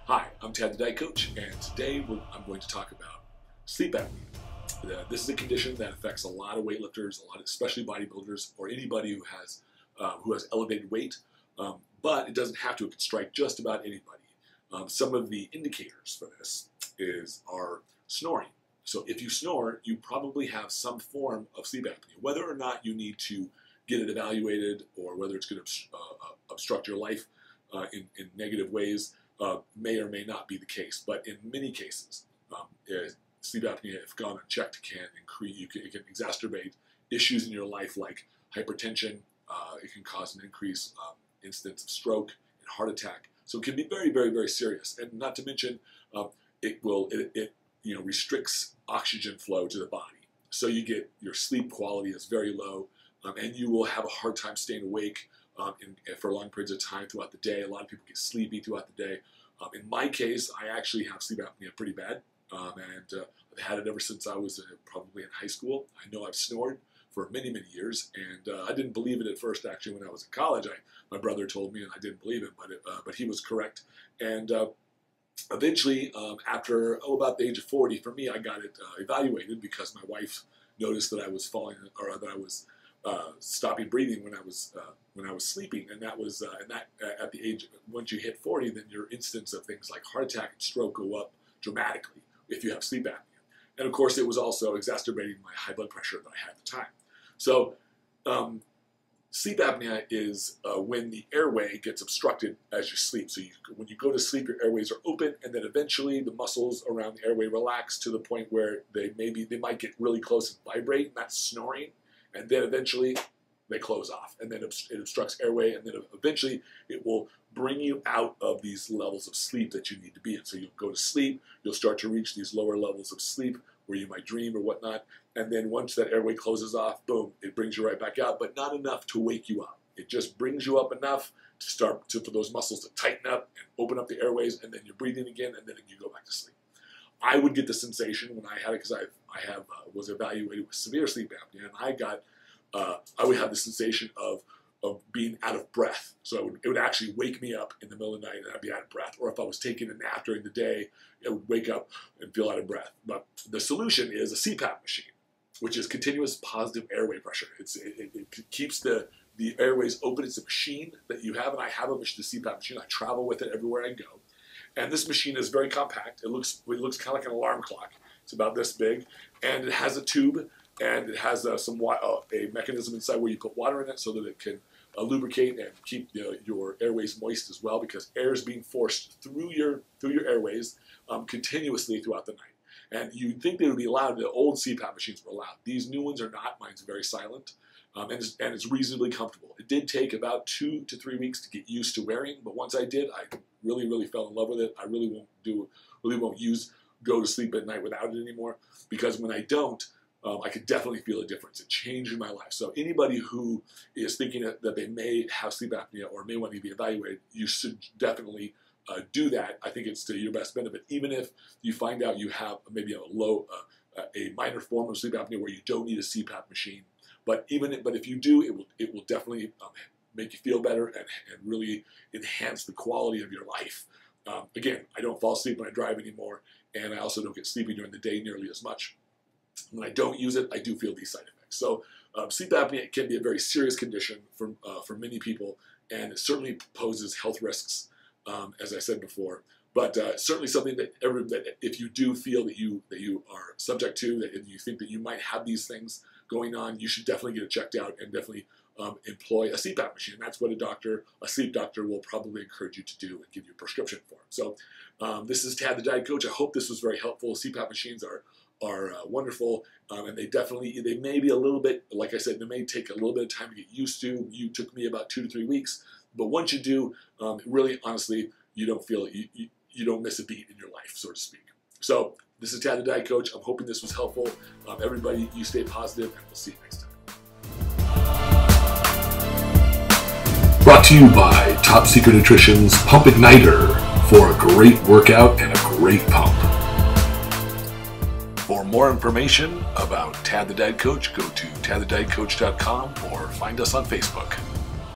Hi, I'm Tad the Diet Coach, and today I'm going to talk about sleep apnea. This is a condition that affects a lot of weightlifters, especially bodybuilders, or anybody who has elevated weight, but it doesn't have to. It can strike just about anybody. Some of the indicators for this are snoring. So if you snore, you probably have some form of sleep apnea. Whether or not you need to get it evaluated or whether it's going to obstruct your life in negative ways may or may not be the case. But in many cases, sleep apnea, if gone unchecked, it can exacerbate issues in your life like hypertension. It can cause an increased incidence of stroke and heart attack. So it can be very, very, very serious. And not to mention, it restricts oxygen flow to the body. So your sleep quality is very low, and you will have a hard time staying awake for long periods of time throughout the day. A lot of people get sleepy throughout the day. In my case, I actually have sleep apnea pretty bad, and I've had it ever since I was probably in high school. I know I've snored for many, many years, and I didn't believe it at first. Actually, when I was in college, my brother told me, and I didn't believe it, but he was correct. And eventually, after about the age of 40, for me, I got it evaluated because my wife noticed that I was that I was stopping breathing when I was sleeping, and that was at the age, once you hit 40, then your incidence of things like heart attack and stroke go up dramatically if you have sleep apnea. And of course, it was also exacerbating my high blood pressure that I had at the time. So sleep apnea is when the airway gets obstructed as you sleep. So when you go to sleep, your airways are open, and then eventually the muscles around the airway relax to the point where they might get really close and vibrate, and that's snoring. And then eventually they close off, and then it obstructs airway, and then eventually it will bring you out of these levels of sleep that you need to be in. So you'll go to sleep, you'll start to reach these lower levels of sleep where you might dream or whatnot, and then once that airway closes off, boom, it brings you right back out, but not enough to wake you up. It just brings you up enough for those muscles to tighten up and open up the airways, and then you're breathing again, and then you go back to sleep. I would get the sensation when I had it, because I was evaluated with severe sleep apnea, and I would have the sensation of being out of breath. So it would actually wake me up in the middle of the night, and I'd be out of breath. Or if I was taking a nap during the day, it would wake up and feel out of breath. But the solution is a CPAP machine, which is continuous positive airway pressure. It keeps the airways open. It's a machine that you have, and I have the CPAP machine. I travel with it everywhere I go. And this machine is very compact. It looks kind of like an alarm clock. It's about this big, and it has a tube, and it has a mechanism inside where you put water in it so that it can lubricate and keep your airways moist as well, because air is being forced through your airways continuously throughout the night. And you'd think they would be allowed. The old CPAP machines were allowed. These new ones are not. Mine's very silent, and it's reasonably comfortable. It did take about 2 to 3 weeks to get used to wearing, but once I did, I really, really fell in love with it. I really won't go to sleep at night without it anymore, because when I don't, I could definitely feel a difference. It changed my life. So anybody who is thinking that they may have sleep apnea or may want to be evaluated, you should definitely do that. I think it's to your best benefit, even if you find out you have maybe a minor form of sleep apnea where you don't need a CPAP machine. But if you do, it will definitely make you feel better and really enhance the quality of your life. Again, I don't fall asleep when I drive anymore, and I also don't get sleepy during the day nearly as much. When I don't use it, I do feel these side effects. So sleep apnea can be a very serious condition for many people, and it certainly poses health risks, as I said before. But certainly something that if you do feel that you are subject to, that you think that you might have these things going on, you should definitely get it checked out and definitely employ a CPAP machine. That's what a sleep doctor will probably encourage you to do and give you a prescription for. So this is Tad the Diet Coach. I hope this was very helpful. CPAP machines are wonderful, and they may be a little bit, like I said, they may take a little bit of time to get used to. You took me about 2 to 3 weeks, but once you do, really, honestly, you don't feel it. You don't miss a beat in your life, so to speak. So this is Tad the Diet Coach. I'm hoping this was helpful. Everybody, you stay positive, and we'll see you next time. Brought to you by Top Secret Nutrition's Pump Igniter for a great workout and a great pump. For more information about Tad the Diet Coach, go to tadthedietcoach.com or find us on Facebook.